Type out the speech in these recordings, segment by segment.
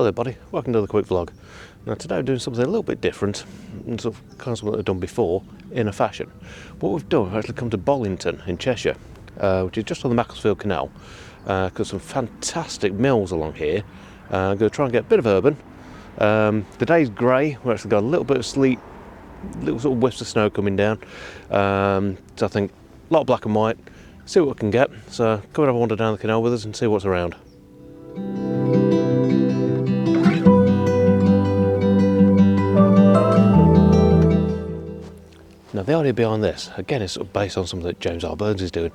there buddy, welcome to the quick vlog. Now today I'm doing something a little bit different and sort of kind of something I've done before in a fashion. What we've done, we've actually come to Bollington in Cheshire, which is just on the Macclesfield Canal. Got some fantastic mills along here. I'm going to try and get a bit of urban. The day's grey, we've actually got a little bit of sleet, little sort of wisps of snow coming down. So I think a lot of black and white, see what we can get. So come and have a wander down the canal with us and see what's around. Now the idea behind this, again, is sort of based on something that James R. Burns is doing.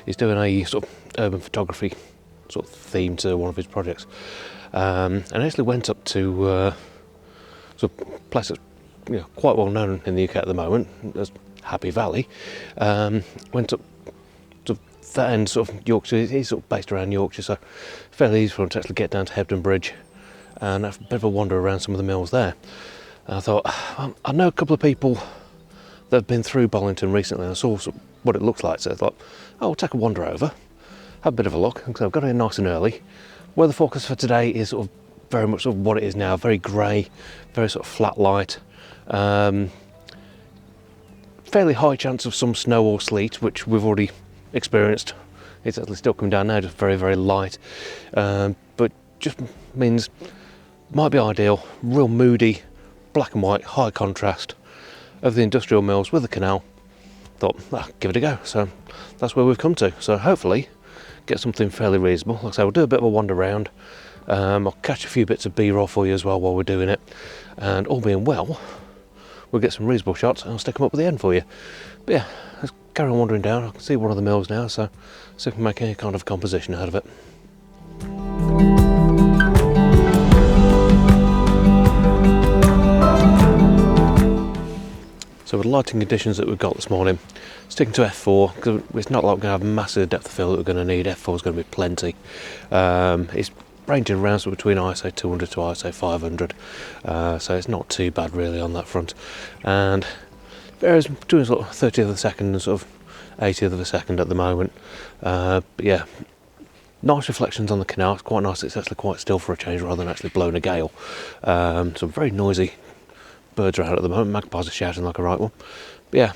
He's doing a sort of urban photography sort of theme to one of his projects. And I actually went up to sort of a place that's quite well known in the UK at the moment, as Happy Valley. Went up to that end, sort of Yorkshire. He's sort of based around Yorkshire, so fairly easy for him to actually get down to Hebden Bridge and have a bit of a wander around some of the mills there. And I thought, well, I know a couple of people that have been through Bollington recently and I saw sort of what it looks like, so I thought, oh, I'll take a wander over, have a bit of a look. So I've got in nice and early. Weather forecast for today is sort of very much sort of what it is now, very grey, very sort of flat light. Fairly high chance of some snow or sleet, which we've already experienced. It's actually still coming down now, just very, very light. But just means, might be ideal, real moody, black and white, high contrast of the industrial mills with the canal. Thought, give it a go. So that's where we've come to. So hopefully get something fairly reasonable. Like I say, we'll do a bit of a wander around. I'll catch a few bits of B-roll for you as well while we're doing it. And all being well, we'll get some reasonable shots and I'll stick them up at the end for you. But yeah, let's carry on wandering down. I can see one of the mills now, so see if we can make any kind of composition out of it. So with the lighting conditions that we've got this morning, sticking to f4, because it's not like we're going to have massive depth of field that we're going to need. F4 is going to be plenty. It's ranging around so between ISO 200 to ISO 500, so it's not too bad really on that front. And varies between sort of 30th of a second and sort of 80th of a second at the moment. But yeah, nice reflections on the canal. It's quite nice. It's actually quite still for a change rather than actually blowing a gale. Some very noisy birds are out at the moment. Magpies are shouting like a right one. But yeah,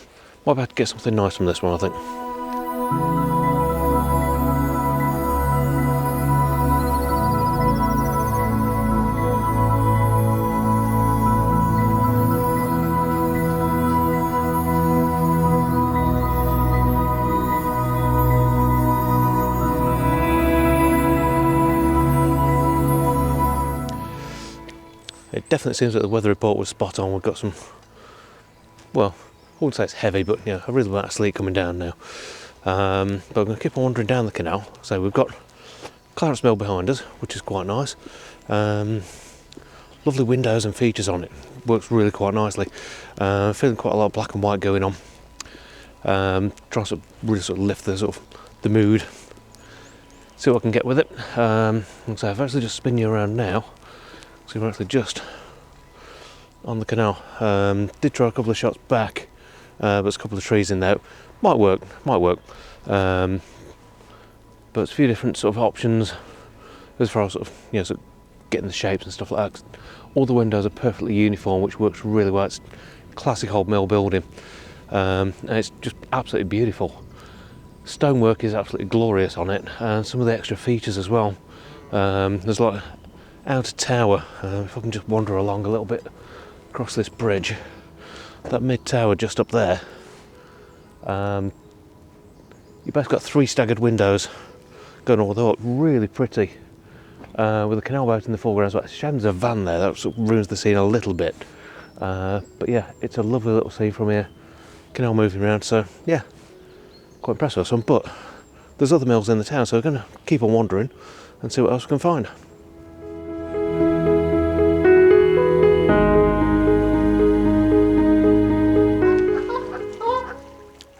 might be able to get something nice from this one, I think. It definitely seems that the weather report was spot on. We've got some, well, I wouldn't say it's heavy, but a reasonable amount of sleet coming down now. But I'm going to keep on wandering down the canal. So we've got Clarence Mill behind us, which is quite nice. Lovely windows and features on it. Works really quite nicely. Feeling quite a lot of black and white going on. Trying to really sort of lift the mood. See what I can get with it. So I've actually just spin you around now. So we're actually just on the canal. Did try a couple of shots back, but there's a couple of trees in there. Might work. But it's a few different sort of options as far as sort of getting the shapes and stuff like that. All the windows are perfectly uniform, which works really well. It's classic old mill building, and it's just absolutely beautiful. Stonework is absolutely glorious on it, and some of the extra features as well. There's like outer tower, if I can just wander along a little bit across this bridge, that mid tower just up there, you've both got 3 staggered windows going all the way up, really pretty, with the canal boat in the foreground as well. It's a shame there's a van there, that sort of ruins the scene a little bit, but yeah, it's a lovely little scene from here, canal moving around, so yeah, quite impressed with this one. But there's other mills in the town, so we're going to keep on wandering and see what else we can find.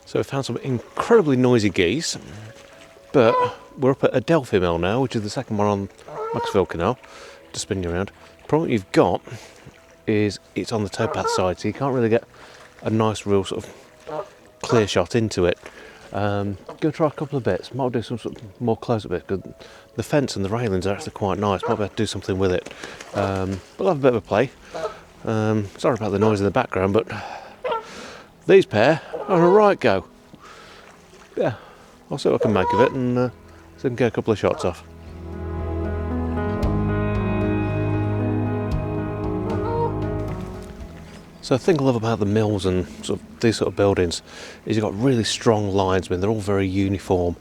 So we found some incredibly noisy geese, but we're up at Adelphi Mill now, which is the second one on Macclesfield Canal, to spin you around. The problem you've got is it's on the towpath side, so you can't really get a nice real sort of clear shot into it. Going to try a couple of bits. Might do some sort of more close-up bits, because the fence and the railings are actually quite nice. Might be able to do something with it. But I'll have a bit of a play. Sorry about the noise in the background, but these pair are a right go. Yeah, I'll see what I can make of it, and see if I can get a couple of shots off. So the thing I love about the mills and sort of these sort of buildings is you've got really strong lines. I mean, they're all very uniform,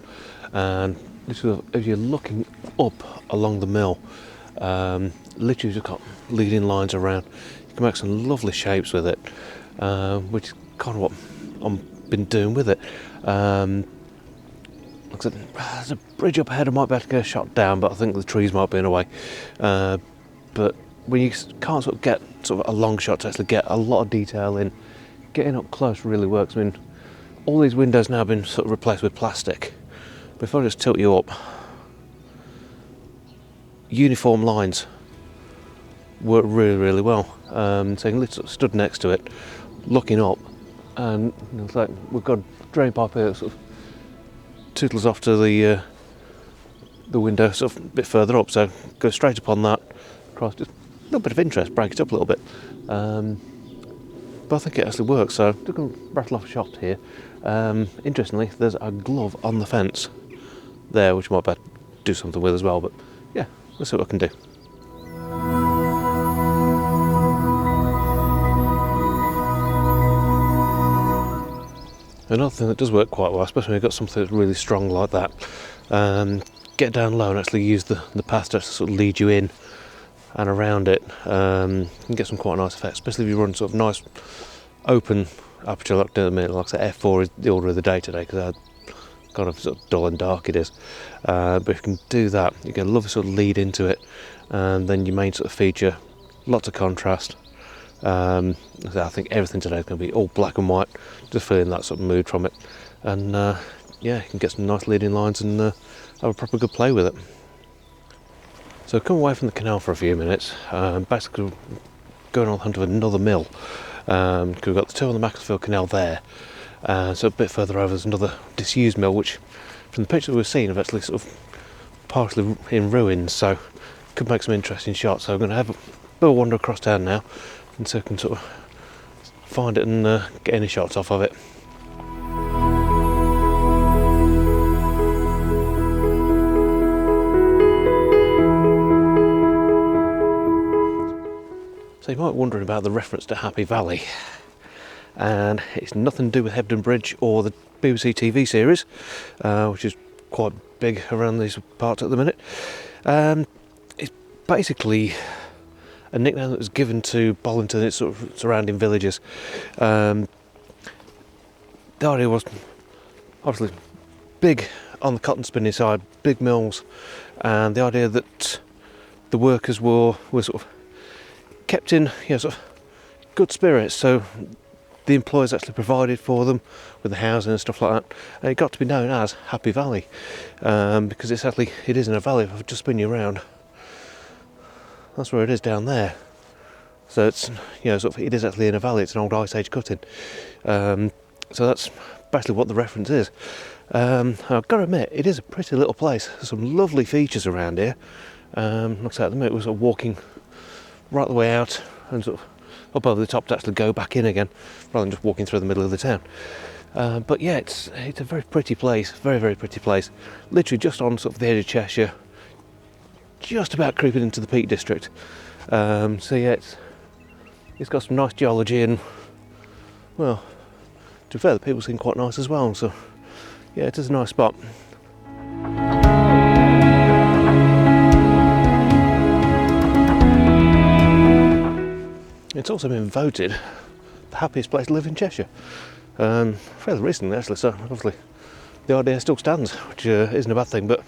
and literally, as you're looking up along the mill, literally you've got leading lines around. You can make some lovely shapes with it, which is kind of what I've been doing with it. Like I said, there's a bridge up ahead. I might be able to get a shot down, but I think the trees might be in the way. But when you can't sort of get sort of a long shot to actually get a lot of detail in, getting up close really works. I mean, all these windows now have been sort of replaced with plastic. But if I just tilt you up, uniform lines work really, really well. So you can literally sort of stood next to it, looking up, and it's like we've got a drain pipe here that sort of tootles off to the window sort of a bit further up. So go straight upon that, across, just a little bit of interest, break it up a little bit. But I think it actually works, so I'm going to rattle off a shot here. Interestingly, there's a glove on the fence there, which I might be able to do something with as well, but yeah, let's see what I can do. Another thing that does work quite well, especially when you've got something that's really strong like that, get down low and actually use the path to sort of lead you in and around it. You can get some quite nice effects, especially if you run sort of nice open aperture like at the minute. Like I said, f4 is the order of the day today because how kind of sort of dull and dark it is. But if you can do that, you get a lovely sort of lead into it, and then your main sort of feature, lots of contrast. I think everything today is going to be all black and white, just feeling that sort of mood from it. And yeah, you can get some nice leading lines and have a proper good play with it. So come away from the canal for a few minutes, basically going on the hunt of another mill. We've got the two on the Macclesfield Canal there, so a bit further over there's another disused mill, which from the picture we've seen, have actually sort of partially in ruins, so could make some interesting shots. So I'm going to have a bit of a wander across town now, and so I can sort of find it and get any shots off of it. So you might be wondering about the reference to Happy Valley, and it's nothing to do with Hebden Bridge or the BBC TV series, which is quite big around these parts at the minute. It's basically a nickname that was given to Bollington and its sort of surrounding villages. The idea was obviously big on the cotton spinning side, big mills, and the idea that the workers were sort of kept in, sort of good spirits, so the employers actually provided for them with the housing and stuff like that, and it got to be known as Happy Valley, because it is in a valley. If I just spin you around, that's where it is down there. So it's sort of, it is actually in a valley. It's an old ice age cutting, so that's basically what the reference is. I've got to admit, it is a pretty little place. There's some lovely features around here. Like I said, at the minute we're sort of walking right the way out and sort of up over the top to actually go back in again, rather than just walking through the middle of the town. But yeah, it's a very pretty place, very, very pretty place. Literally just on sort of the edge of Cheshire, just about creeping into the Peak District. So yeah, it's got some nice geology, and well, to be fair, the people seem quite nice as well. So yeah, it is a nice spot. It's also been voted the happiest place to live in Cheshire, fairly recently actually, so obviously the idea still stands, which isn't a bad thing. But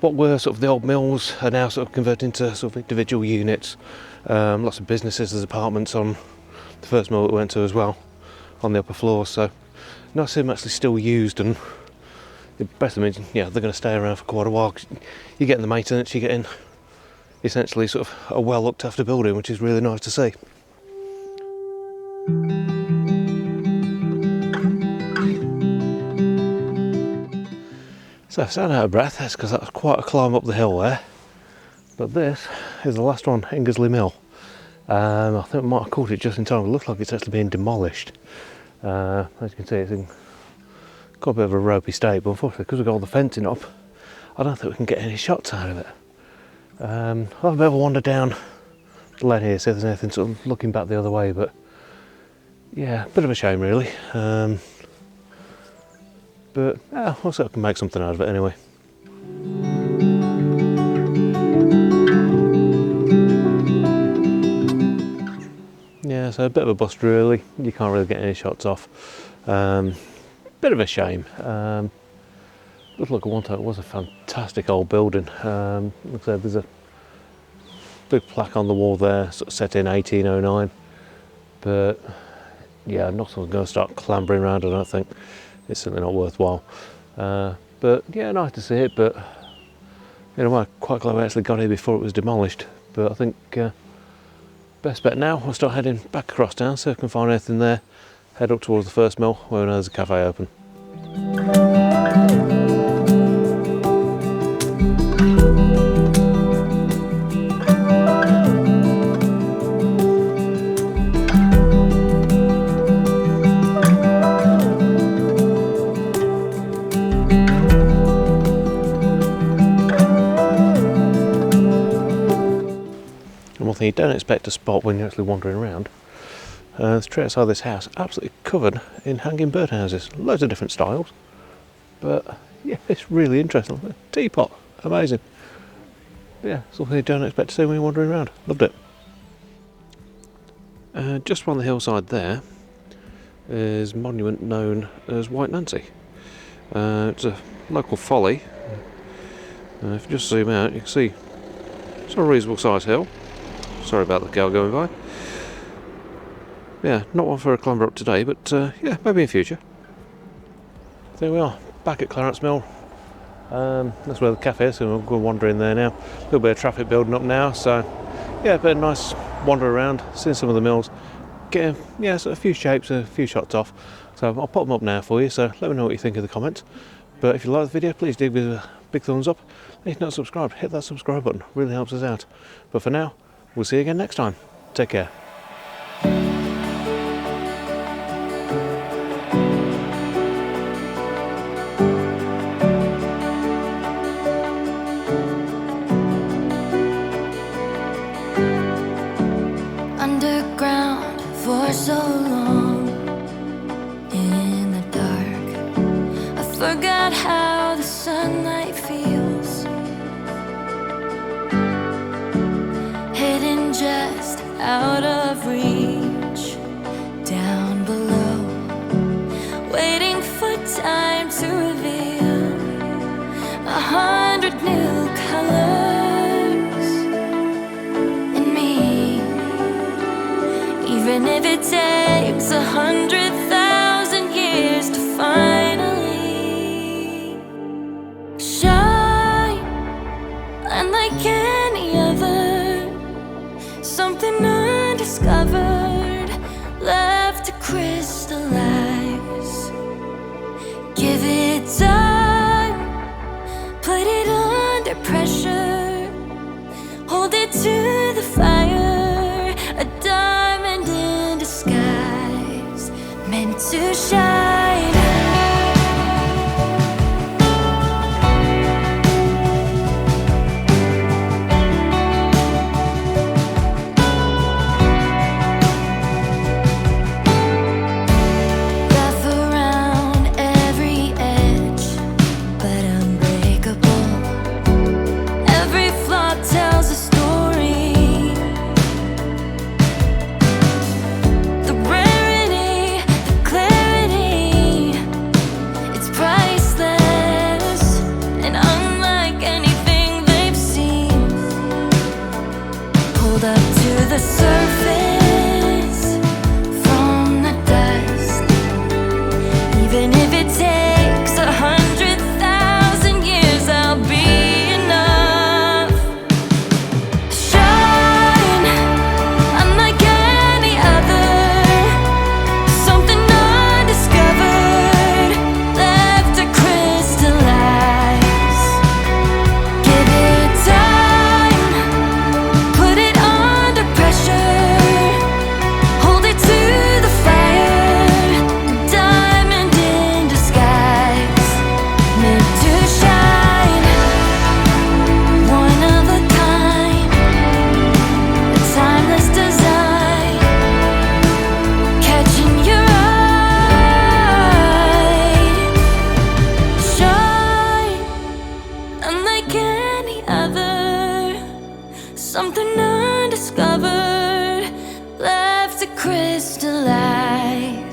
what were sort of the old mills are now sort of converted into sort of individual units, lots of businesses. There's apartments on the first mill that we went to as well, on the upper floors, so nice to see them actually still used, and it basically means they're going to stay around for quite a while. You're getting the maintenance, you're getting essentially sort of a well looked after building, which is really nice to see. So I sound out of breath, that's because that was quite a climb up the hill there. But this is the last one, Ingersley Mill. I think I might have caught it just in time. It looks like it's actually being demolished. As you can see, it's in got a bit of a ropey state, but unfortunately, because we've got all the fencing up, I don't think we can get any shots out of it. I'll have a bit of a wander down the lane here, see if there's anything sort of looking back the other way, but yeah, a bit of a shame really. But yeah, we'll see if I can make something out of it anyway. Yeah, so a bit of a bust really, you can't really get any shots off. Bit of a shame. Looks like at one time it was a fantastic old building. Like I said, there's a big plaque on the wall there, sort of set in 1809. But yeah, not someone's going to start clambering around, I don't think. It's certainly not worthwhile. But yeah, nice to see it, but you know, I'm quite glad we actually got here before it was demolished. But I think best bet now, we'll start heading back across town, see if we can find anything there. Head up towards the first mill where we know there's a cafe open. And one thing you don't expect to spot when you're actually wandering around, the tree outside this house, absolutely covered in hanging birdhouses, loads of different styles, but yeah, it's really interesting. A teapot, amazing. But yeah, something you don't expect to see when you're wandering around. Loved it. Just on the hillside there is a monument known as White Nancy. It's a local folly. If you just zoom out, you can see it's a reasonable sized hill. Sorry about the girl going by. Yeah, not one for a climber up today, but yeah, maybe in future. There we are, back at Clarence Mill. That's where the cafe is, so we'll go wander in there now. A little bit of traffic building up now, so yeah, but a nice wander around, seeing some of the mills, getting yeah, so a few shapes, a few shots off. So I'll pop them up now for you, so let me know what you think in the comments. But if you like the video, please do give it a big thumbs up. And if you're not subscribed, hit that subscribe button, really helps us out. But for now, we'll see you again next time. Take care. Underground for so long, in the dark, I forgot how the sunlight feels. Hidden just out of reach, down below, waiting for time to reveal 100 new colors in me. Even if it takes 100,000 years to finally shine, unlike any other, something undiscovered, left to crystallize. Give it time, put it under pressure, hold it to the fire, a diamond in disguise, meant to shine. Rough around every edge, but unbreakable. Every flaw tells a story. The rarity, the clarity, something undiscovered, left to crystallize.